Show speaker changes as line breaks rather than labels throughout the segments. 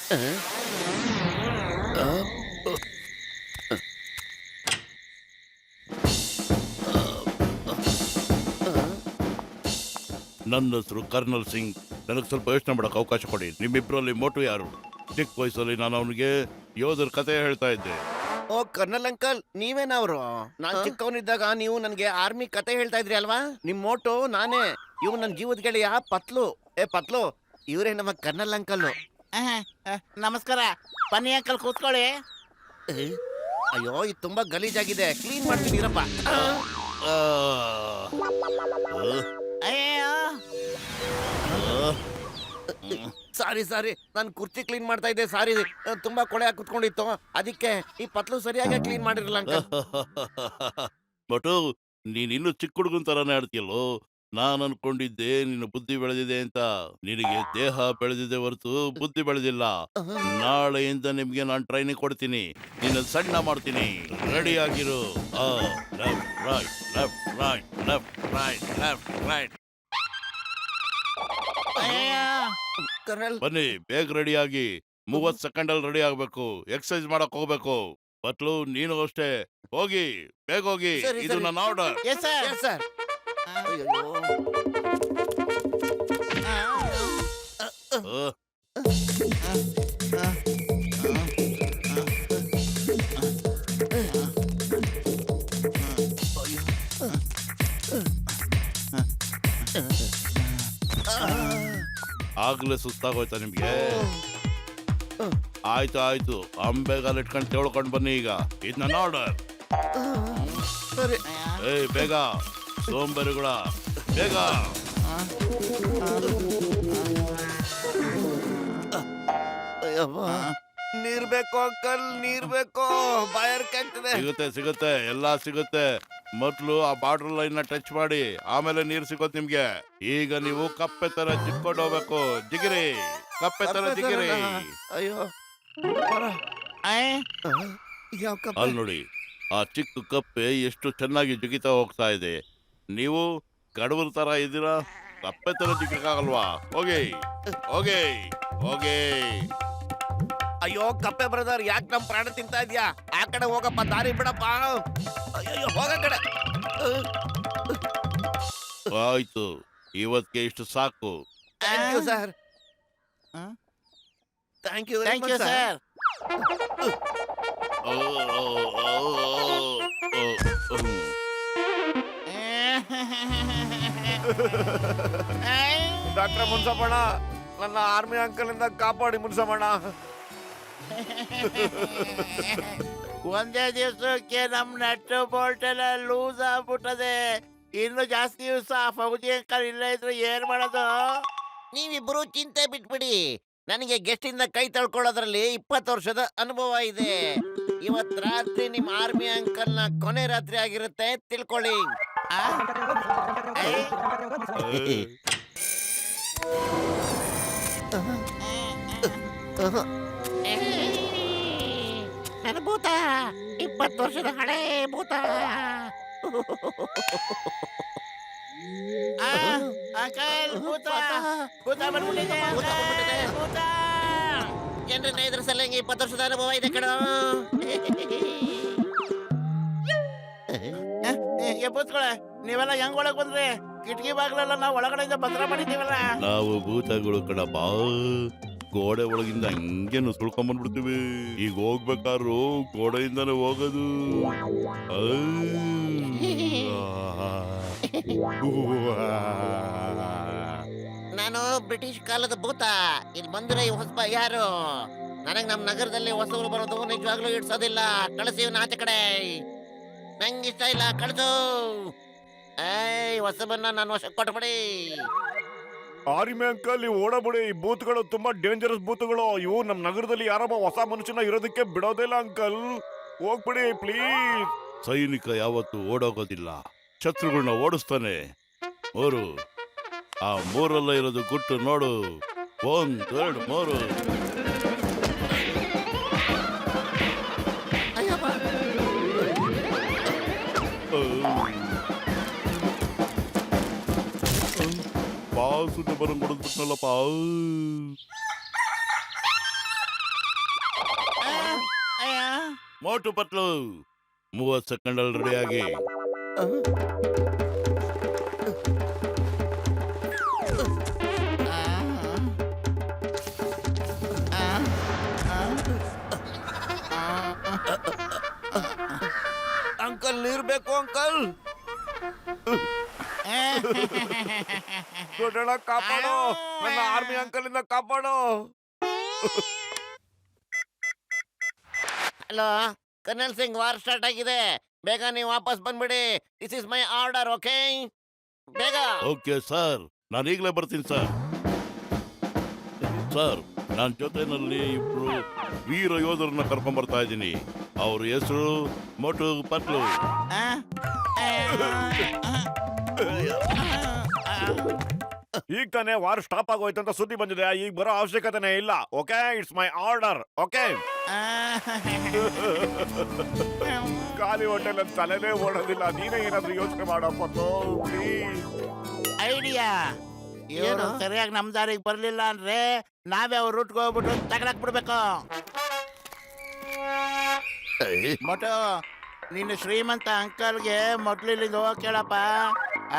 ನನ್ನ ಹೆಸರು ಕರ್ನಲ್ ಸಿಂಗ್. ನನಗೆ ಸ್ವಲ್ಪ ಯೋಚನೆ ಮಾಡಕ್ಕೆ ಅವಕಾಶ ಕೊಡಿ. ನಿಮ್ಮಿಬ್ಬರಲ್ಲಿ ಮೋಟು ಯಾರು? ಚಿಕ್ಕ ವಯಸ್ಸಲ್ಲಿ ನಾನು ಅವನಿಗೆ ಯೋಧರ ಕಥೆ ಹೇಳ್ತಾ ಇದ್ದೆ.
ಓ ಕರ್ನಲ್ ಅಂಕಲ್, ನೀವೇನವ್ರು? ನಾನ್ ಚಿಕ್ಕವನಿದ್ದಾಗ ನೀವು ನನ್ಗೆ ಆರ್ಮಿ ಕತೆ ಹೇಳ್ತಾ ಇದ್ರಿ ಅಲ್ವಾ? ನಿಮ್ ಮೋಟೋ ನಾನೇ. ಇವ್ ನನ್ ಜೀವದ ಗೆಳೆಯ ಪತ್ಲು. ಪತ್ಲು, ಇವರೇ ನಮ್ಮ ಕರ್ನಲ್ ಅಂಕಲ್.
ನಮಸ್ಕಾರ. ಬನ್ನಿ ಅಂಕಲ್, ಕೂತ್ಕೊಳ್ಳಿ.
ಅಯ್ಯೋ, ಇದು ತುಂಬಾ ಗಲೀಜಾಗಿದೆ, ಕ್ಲೀನ್ ಮಾಡ್ತೀನಿ ಇರಪ್ಪ.
ಅಯ್ಯೋ,
ಸಾರಿ ನಾನು ಕುರ್ಚಿ ಕ್ಲೀನ್ ಮಾಡ್ತಾ ಇದ್ದೆ. ಸಾರಿ, ತುಂಬಾ ಕೊಳೆ ಹಾಕಿ ಕುತ್ಕೊಂಡಿತ್ತು, ಅದಕ್ಕೆ ಈ ಪತ್ಲು ಸರಿಯಾಗಿ ಕ್ಲೀನ್ ಮಾಡಿರಲ್ಲ ಅಂಕಲ್.
ಬಟು, ನೀನಿನ್ನು ಚಿಕ್ಕ ಹುಡುಗನ್ ತರಾನೇ ಆಡ್ತೀಯಲ್ಲೋ. ನಾನ್ ಅನ್ಕೊಂಡಿದ್ದೆ ನಿನ್ನ ಬುದ್ಧಿ ಬೆಳೆದಿದೆ ಅಂತ. ನಿನಗೆ ದೇಹ ಬೆಳೆದಿದೆ ಹೊರತು ಬುದ್ಧಿ ಬೆಳೆದಿಲ್ಲ. ನಾಳೆಯಿಂದ ನಿಮ್ಗೆ ನಾನು ಟ್ರೈನಿಂಗ್ ಕೊಡ್ತೀನಿ. ನಿನ್ನ ಸಣ್ಣ ಮಾಡ್ತೀನಿ. ರೆಡಿ ಆಗಿರು. Left right, left right, left right, left right.
Colonel,
ಬನ್ನಿ, ಬೇಗ ರೆಡಿ ಆಗಿ. 30 ಸೆಕೆಂಡಲ್ಲಿ ರೆಡಿ ಆಗ್ಬೇಕು. ಎಕ್ಸರ್ಸೈಸ್ ಮಾಡಕ್ ಹೋಗ್ಬೇಕು. ಬಟ್ಲು, ನೀನು ಅಷ್ಟೇ. ಹೋಗಿ, ಬೇಗ ಹೋಗಿ.
ಸರಿ,
ಇದು
ಸರಿ.
ನನ್ನ order.
Yes sir.
Yes, sir. ಅಯ್ಯೋ.
ಆಗ್ಲೇ ಸುಸ್ತಾಗೋಯ್ತಾ ನಿಮ್ಗೆ? ಆಯ್ತು, ಅಂಬೆಗಾಲ್ ಇಟ್ಕೊಂಡು ತೆಳ್ಕೊಂಡು ಬನ್ನಿ. ಈಗ ಇದು ನನ್ನ ಆರ್ಡರ್.
ಸರಿ.
ಬೇಗ, ಸೋಂಬೇರಿಗಳ ಬೇಗ.
ಅಯ್ಯವ್ವ. ನೀರ್ ಬೇಕು ಅಂಕಲ್, ನೀರ್ ಬೇಕು. ಬಾಯಾರಿಕೆ
ಸಿಗುತ್ತೆ, ಎಲ್ಲಾ ಸಿಗುತ್ತೆ. ಮೊದ್ಲು ಆ ಬಾರ್ಡರ್ ಲೈನ್ ನ ಟಚ್ ಮಾಡಿ, ಆಮೇಲೆ ನೀರ್ ಸಿಗೋತ್ ನಿಮ್ಗೆ. ಈಗ ನೀವು ಕಪ್ಪೆ ತರ ಜಿಕ್ಕೊಂಡು ಹೋಗ್ಬೇಕು. ಜಿಗಿರಿ, ಕಪ್ಪೆ ತರ ಜಿಗಿರಿ.
ಅಯ್ಯೋ, ಯಾವ ಕಪ್ಪ?
ಅಲ್ಲಿ ನೋಡಿ, ಆ ಚಿಕ್ಕ ಕಪ್ಪೆ ಎಷ್ಟು ಚೆನ್ನಾಗಿ ಜಿಗಿತಾ ಹೋಗ್ತಾ ಇದೆ. ನೀವು ಗಡವರ ತರ ಇದ್ದೀರಾ, ಕಪ್ಪೆ ತರ ಜಿಗಕ್ಕಾಗಲ್ವಾ? ಹೋಗಿ ಹೋಗಿ ಹೋಗಿ.
ಅಯ್ಯೋ ಕಪ್ಪೆ ಬ್ರದರ್, ಯಾಕೆ ನಮ್ ಪ್ರಾಣ ತಿಂತಾ ಇದ್ಯಾ? ಆ ಕಡೆ ಹೋಗಪ್ಪ, ದಾರಿ ಬಿಡಪ್ಪ. ಅಯ್ಯೋ, ಹೋಗ ಕಡೆ.
ಆಯ್ತು, ಇವತ್ತಿಗೆ ಇಷ್ಟು ಸಾಕು.
Thank you sir. Thank you
thank you sir.
Doctor Munsammanna, ನನ್ನ ಆರ್ಮಿ ಅಂಕಲ್ ಇಂದ ಕಾಪಾಡಿ ಮುನ್ಸಮ್ಮಣ್ಣ.
ಒಂದೇ ದಿವಸಕ್ಕೆ ನಮ್ ನಟ್ಟು ಬೋಲ್ಟ್ ಎಲ್ಲ ಲೂಸ್ ಆಗ್ಬಿಟ್ಟದೆ. ಇನ್ನು ಜಾಸ್ತಿ ದಿವಸ ಫೌಜಿ ಅಂಕಲ್ ಇಲ್ಲ ಇದ್ರೆ ಏನ್ ಮಾಡೋದು?
ನೀವಿಬ್ರು ಚಿಂತೆ ಬಿಟ್ಬಿಡಿ. ನನಗೆ ಗೆಸ್ಟ್ ಇಂದ ಕೈ ತೊಳ್ಕೊಳ್ಳೋದ್ರಲ್ಲಿ 20 ವರ್ಷದ ಅನುಭವ ಇದೆ. ಇವತ್ ರಾತ್ರಿ ನಿಮ್ ಆರ್ಮಿ ಅಂಕಲ್ ನ ಕೊನೆ ರಾತ್ರಿ ಆಗಿರುತ್ತೆ, ತಿಳ್ಕೊಳ್ಳಿ. ನನ್ನ ಭೂತ, 20 ವರ್ಷದ ಹಳೆ ಭೂತ.
ಅಂಕಲ್, ಭೂತ ಬಂದ್ಬಿಟ್ಟಿದೆ. ಭೂತ
ಜನರನ್ನ ಎದುರಿಸಲ್ಲಂಗೆ 20 ವರ್ಷದ ಅನುಭವ ಇದೆ ಕಣ.
ಎಬ್ಬಸ್ಕೊಳೆ, ನೀವೆಲ್ಲ ಹೆಂಗ್ ಒಳಗ್ ಬಂದ್ರಿ? ಕಿಟಕಿ ಬಾಗ್ಲೆಲ್ಲ ನಾವು ಒಳಗಡೆಯಿಂದ ಭದ್ರ ಮಾಡಿದ್ದೀವಲ್ಲ.
ನಾವು ಭೂತಗಳು ಕಣಪ್ಪ. ಗೋಡೆ ಒಳಗಿಂದ ಹಂಗೆ ನುಸುಳ್ಕೊಂಡ್ ಬಂದ್ಬಿಡ್ತೀವಿ. ಈಗ ಹೋಗ್ಬೇಕಾದ್ರು ಗೋಡೆಯಿಂದಾನೆ ಹೋಗೋದು.
ನಾನು ಬ್ರಿಟಿಷ್ ಕಾಲದ ಭೂತ. ಇಲ್ಲಿ ಬಂದ್ರೆ ಈ ಹೊಸಬ ಯಾರು? ನನಗ್ ನಮ್ ನಗರದಲ್ಲಿ ಹೊಸಬರು ಬರೋದು ನಿಜವಾಗ್ಲೂ ಇಡ್ಸೋದಿಲ್ಲ. ಕಳಿಸಿ ಆಚೆ ಕಡೆ, ನಂಗಿಷ್ಟ ಇಲ್ಲ, ಕಳ್ಸು. ಹೊಸಬನ್ನ ನಾನು ವಶಕ್ಕೆ ಕೊಟ್ಬಿಡಿ.
ಆರ್ಮಿ ಅಂಕಲ್, ನೀವು ಓಡಬಿಡಿ. ಈ ಬೂತ್ಗಳು ತುಂಬಾ ಡೇಂಜರಸ್ ಬೂತ್ಗಳು. ಇವು ನಮ್ ನಗರದಲ್ಲಿ ಯಾರೊಬ್ಬ ಹೊಸ ಮನುಷ್ಯನ ಇರೋದಕ್ಕೆ ಬಿಡೋದಿಲ್ಲ ಅಂಕಲ್. ಹೋಗ್ಬಿಡಿ ಪ್ಲೀಸ್.
ಸೈನಿಕ ಯಾವತ್ತು ಓಡೋಗೋದಿಲ್ಲ, ಶತ್ರುಗಳನ್ನ ಓಡಿಸ್ತಾನೆ. ಆ 3 ಇರೋದು ಗುಟ್ಟು ನೋಡು. 1 2 3. ಪಾಸು ಬರಂಗ್ ಕೊಡದ್ಬಿಟ್ನಲ್ಲಪ್ಪ. ಮೋಟು ಪತ್ಲು 30 ಸೆಕೆಂಡ್ ಅಲ್ಲಿ ರೆಡಿಯಾಗಿ.
ಅಂಕಲ್ ನೀರ್ ಬೇಕು ಅಂಕಲ್.
ದೊಡ್ಡಣ್ಣ ಕಾಪಾಡು, ನನ್ನ ಆರ್ಮಿ ಅಂಕಲ್ ಇಂದ ಕಾಪಾಡು.
Hello colonel Singh, war start ಆಗಿದೆ. ಬೇಗ ನೀವು ವಾಪಸ್ ಬಂದ್ಬಿಡಿ. This is my order, okay? ಬೇಗ.
ಓಕೆ ಸರ್, ನಾನು ಈಗಲೇ ಬರ್ತೀನಿ ಸರ್. ಸರ್, ನನ್ನ ಜೊತೆನಲ್ಲಿ ಇಬ್ರು ವೀರ ಯೋಧರನ್ನ ಕರ್ಕೊಂಡ್ ಬರ್ತಾ ಇದ್ದೀನಿ. ಅವ್ರ ಹೆಸರು ಮೋಟು ಪತ್ಲು.
ಈಗ ತಾನೇ ವಾರ್ ಸ್ಟಾಪ್ ಆಗೋಯ್ತು ಅಂತ ಸುದ್ದಿ ಬಂದಿದೆ. ಈಗ ಬರೋ ಅವಶ್ಯಕತೆನೇ ಇಲ್ಲ. Okay, it's my order. Okay, ಖಾಲಿ ಹೋಟೆಲ್ ಅಂತ ತಲೆನೇ ಓಡೋದಿಲ್ಲ. ನೀನೇ ಏನಾದ್ರೂ ಯೋಚನೆ ಮಾಡಪ್ಪ ಪ್ಲೀಸ್.
ಐಡಿಯಾ. ಇವರು ಸರಿಯಾಗಿ ನಮ್ ದಾರಿಗೆ ಬರ್ಲಿಲ್ಲ ಅಂದ್ರೆ ನಾವೇ ಅವ್ರ ರೂಟ್ಗೆ ಹೋಗ್ಬಿಟ್ಟು ತಗಲಾಕ್ ಬಿಡ್ಬೇಕು. ಮೊಟು, ನಿನ್ನ ಶ್ರೀಮಂತ ಅಂಕಲ್ಗೆ ಮೊದ್ಲು ಇಲ್ಲಿಂದ ಹೋಗಕ್ ಕೇಳಪ್ಪ.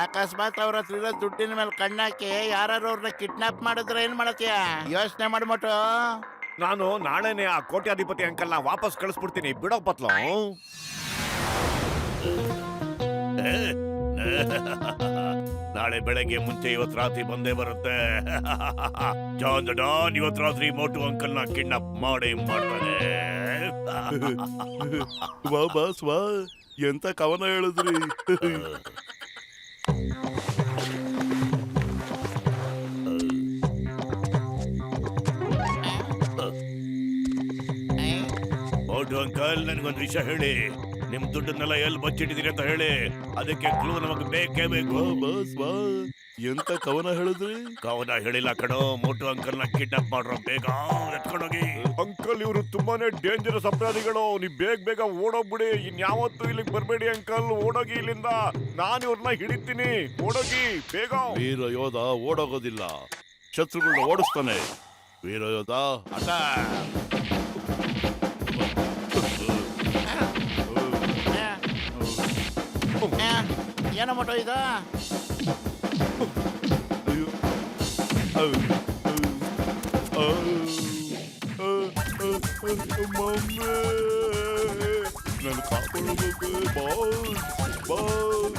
ಅಕಸ್ಮಾತ್ ಅವ್ರ ಹತ್ರ ಇರೋ ದುಡ್ಡಿನ ಮೇಲೆ ಕಣ್ಣಾಕಿ ಯಾರು ಅವ್ರನ್ನ ಕಿಡ್ನಾಪ್ ಮಾಡಿದ್ರೆ ಏನ್ ಮಾಡತ್ತೀಯ? ಯೋಚನೆ ಮಾಡಿ ಮೊಟು.
ನಾನು ನಾಳೆನೆ ಆ ಕೋಟ್ಯಾಧಿಪತಿ ಅಂಕಲ್ನ ವಾಪಸ್ ಕಳಿಸ್ಬಿಡ್ತೀನಿ. ಬಿಡೋ ಪತ್ಲು. ನಾಳೆ ಬೆಳಗ್ಗೆ ಮುಂಚೆ ಇವತ್ತು ರಾತ್ರಿ ಬಂದೇ ಬರುತ್ತೆ. ಜಾನ್ ದ ಡಾನ್ ಇವತ್ತು ರಾತ್ರಿ ಮೋಟು ಅಂಕಲ್ನ ಕಿಡ್ನಾಪ್ ಮಾಡೇ ಮಾಡ್ತಾನೆ.
ವಾ ಬಾಸ್ ವಾ, ಎಂತ ಕವನ ಹೇಳಿದ್ರಿ.
ಮೋಟು ಅಂಕಲ್, ನನ್ಗೊಂದು ವಿಷಯ ಹೇಳಿ. ನಿಮ್ ದುಡ್ಡನ್ನೆಲ್ಲ ಎಲ್ಲಿ ಬಚ್ಚಿಟ್ಟಿದ್ದೀರಿ ಅಂತ ಹೇಳಿ. ಅದಕ್ಕೆ ಕ್ಲೂ ನಮಗೆ ಬೇಕೇ ಬೇಕು.
ವಾ ಬಾಸ್ ವಾ, ಎಂತ ಕವನ ಹೇಳಿದ್ರಿ.
ಕವನ ಹೇಳಿಲ್ಲ ಕಣೋ, ಮೋಟು ಅಂಕಲ್ನ ಕಿಡ್ನಾಪ್ ಮಾಡ್ರೋ. ಬೇಗ ಎತ್ಕೊಂಡೋಗಿ. ಅಂಕಲ್, ಇವರು ತುಂಬಾನೇ ಡೇಂಜರಸ್ ಅಪರಾಧಿಗಳು. ನೀವ್ ಬೇಗ ಬೇಗ ಓಡೋಗ್ಬಿಡಿ. ಇನ್ಯಾವತ್ತೂ ಇಲ್ಲಿಗೆ ಬರ್ಬೇಡಿ ಅಂಕಲ್. ಓಡೋಗಿ ಇಲ್ಲಿಂದ. ನಾನು ಇವ್ರನ್ನ ಹಿಡಿತೀನಿ. ಓಡೋಗಿ ಬೇಗ.
ವೀರ ಯೋಧ ಓಡೋಗೋದಿಲ್ಲ, ಶತ್ರುಗಳನ್ನ ಓಡಿಸ್ತಾನೆ. ವೀರ ಯೋಧ ಅಟ್ಯಾಕ್.
ಏನೋ ಮೊಟು ಇದು?
ನನ್ನ ಕಾಪಾಡಬೇಕು ಬಾಸ್ ಬಾಸ್.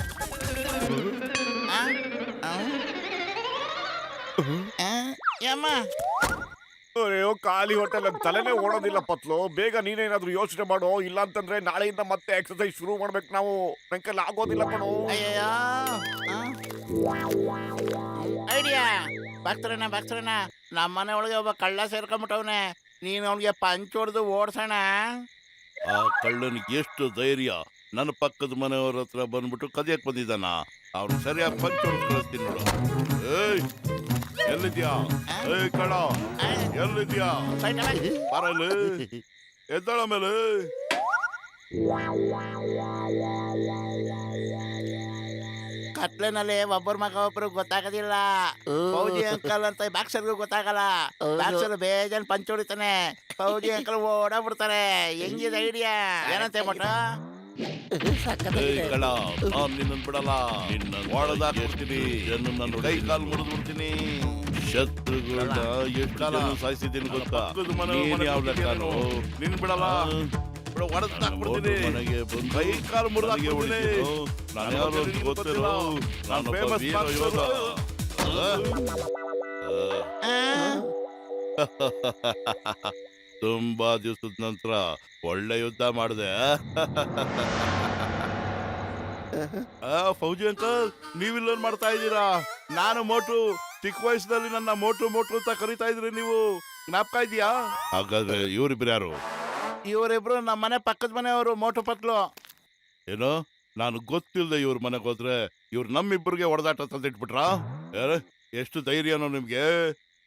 ಯಮ್ಮ,
ಅಯ್ಯೋ, ಖಾಲಿ ಹೋಟೆಲ್ ಅಂತ ತಲೆನೇ ಓಡೋದಿಲ್ಲ ಪತ್ಲು. ಬೇಗ ನೀನೇನಾದ್ರೂ ಯೋಚನೆ ಮಾಡೋ. ಇಲ್ಲ ಅಂತಂದ್ರೆ ನಾಳೆಯಿಂದ ಮತ್ತೆ ಎಕ್ಸರ್ಸೈಸ್ ಶುರು ಮಾಡ್ಬೇಕು ನಾವು. ನಂಗೆಲ್ಲ ಆಗೋದಿಲ್ಲ ಕಣೋ.
ಅಯ್ಯಯ್ಯೋ. ಐಡಿಯಾ. ಭಕ್ತರಣ್ಣ, ನಮ್ಮ ಮನೆ ಒಳಗೆ ಒಬ್ಬ ಕಳ್ಳ ಸೇರ್ಕೊಂಬಿಟ್ಟವನೆ. ನೀನು ಅವನಿಗೆ ಪಂಚ್ ಹೊಡೆದು ಓಡ್ಸೋಣ.
ಆ ಕಳ್ಳನಿಗೆ ಎಷ್ಟು ಧೈರ್ಯ ನನ್ನ ಪಕ್ಕದ ಮನೆಯವ್ರ ಹತ್ರ ಬಂದ್ಬಿಟ್ಟು ಕದಿಯಕ್ ಬಂದಿದ್ದಾನ. ಅವ್ನು ಸರಿಯಾಗಿ ಪಂಚ್ ಹೊಡೆದು ಕಳಿಸ್ತೀನಿ ನೋಡು. ಏಯ್, ಎಲ್ಲಿದ್ಯಾ? ಏಯ್ ಕಳ್ಳ, ಎಲ್ಲಿದ್ಯಾ? ಬರಲ್ಲ, ಎದ್ದಳ ಮೇಲೆ.
ಕತ್ಲೆನಲ್ಲಿ ಒಬ್ಬರ ಮಗ ಒಬ್ರು ಗೊತ್ತಾಗೋದಿಲ್ಲ. ಫೌಜಿ ಅಂಕಲ್ ಅಂತ ಬಾಕ್ಸರ್ಗೂ ಗೊತ್ತಾಗಲ್ಲ. ಬಾಕ್ಸರ್ ಬೇಜಾನ್ ಪಂಚ್ ಹೊಡಿತಾನೆ. ಫೌಜಿ ಅಂಕಲ್ ಓಡಾಡ್ಬಿಡ್ತಾರೆ. ಹೆಂಗಿದೆ ಐಡಿಯಾ? ಏನಂತೆ ಮಟ?
ಏಯ್ ಕಳ್ಳ, ನಾನ್ ನಿನ್ನನ್ ಬಿಡಲ್ಲ. ನಿನ್ನ ಹೊಡೆದಾಕ್ಬಿಡ್ತೀನಿ. ನನ್ನ ಕೈ ಕಾಲು ಮುರಿದು ಬಿಡ್ತೀನಿ. ಶತ್ರುಗಳನ್ನ ಎಷ್ಟು ಜನ ಸಾಯಿಸಿದ್ದೀನಿ ಗೊತ್ತಾ? ನೀನ್ ಯಾವ ಲೆಕ್ಕನೋ? ನಿನ್ ಬಿಡಲ್ಲ. ಮನೆಗೆ ಬಂದು ಕೈ ಕಾಲು ಮುರಿದಾಕ್ಬಿಡ್ತೀನಿ. ನಾನು ಯಾರು ಅಂತ ಗೊತ್ತಿರೋ, ನಾನೊಬ್ಬ ವೀರ ಯೋಧ. ತುಂಬಾ ದಿವಸದ ನಂತರ ಒಳ್ಳೆ ಯುದ್ಧ ಮಾಡಿದೆ. ಫೌಜಿ ಅಂಕಲ್, ನೀವಿಲ್ಲೊಂದು ಮಾಡ್ತಾ ಇದ್ದೀರಾ? ನಾನು ಮೋಟು. ಚಿಕ್ಕ ವಯಸ್ಸಿನಲ್ಲಿ ನನ್ನ ಮೋಟು ಮೋಟು ಅಂತ ಕರಿತಾ ಇದ್ರಿ ನೀವು. ಜ್ಞಾಪಕ ಇದೆಯಾ? ಹಾಗಾದ್ರೆ ಇವರಿಬ್ರು ಯಾರು?
ಇವರಿಬ್ರು ನಮ್ಮ ಮನೆ ಪಕ್ಕದ ಮನೆಯವರು, ಮೋಟು ಪತ್ಲು.
ಏನೋ, ನಾನು ಗೊತ್ತಿಲ್ಲದೆ ಇವ್ರ ಮನೆಗೆ ಹೋದ್ರೆ ಇವ್ರು ನಮ್ಮಿಬ್ಬರಿಗೆ ಹೊಡೆದಾಟ ತಂದಿಟ್ಬಿಟ್ರಾ? ಎಷ್ಟು ಧೈರ್ಯನೋ ನಿಮ್ಗೆ?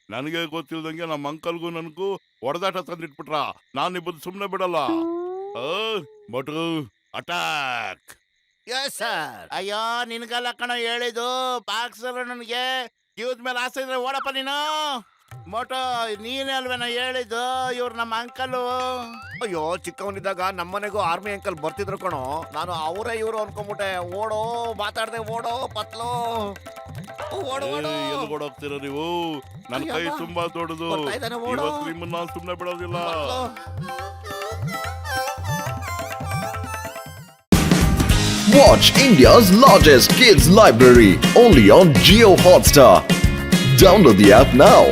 ನನಗೆ ಗೊತ್ತಿಲ್ದಂಗೆ ನಮ್ಮ ಅಂಕಲ್ಗೂ ನನಗೂ ಹೊಡೆದಾಟ ತಂದಿಟ್ಬಿಟ್ರಾ? ನಾನಿಬ್ಬರು ಸುಮ್ಮನೆ ಬಿಡಲ್ಲ. ಮೋಟು ಅಟ್ಯಾಕ್.
Yes sir.
ಅಯ್ಯೋ, ನಿನ್ಗಲ್ಲ ಕಣ ಹೇಳಿದ್ದು. ಬಾಕ್ಸರ್ ನನಗೆ ಜೀವದ ಮೇಲೆ ಆಸೆ ಇದ್ರೆ ಓಡಪ್ಪ ನೀನು. ಮೋಟು ನೀನೇ ಅಲ್ವೇನ ಹೇಳಿದ್ದು ಇವ್ರು ನಮ್ಮ ಅಂಕಲು.
ಅಯ್ಯೋ ಚಿಕ್ಕವನಿದ್ದಾಗ ನಮ್ಮನೆಗೂ ಆರ್ಮಿ ಅಂಕಲ್ ಬರ್ತಿದ್ರು ಕಣೋ. ನಾನು ಅವರೇ ಇವರು ಅನ್ಕೊಂಬಿಟ್ಟೆ. ಓಡೋ ಮಾತಾಡ್ದೆ, ಓಡೋ ಪತ್ಲೋ, ಓಡು ಓಡು.
ಎಲ್ಲಿ ಓಡೋಗ್ತೀರ ನೀವು? ನನ್ನ ಕೈ
ಅಯ್ಯಪ್ಪ.
ತುಂಬಾ ದೊಡ್ಡದು.
ಬರ್ತಾ ಇದ್ದಾನೆ, ಓಡು.
ಇವತ್ತು ನಿಮ್ಮನ್ನ ನಾನು ಸುಮ್ಮನೆ ಬಿಡೋದಿಲ್ಲ.
ಪತ್ಲು.
Watch India's largest kids library only on Geo Hotstar. Download the app now.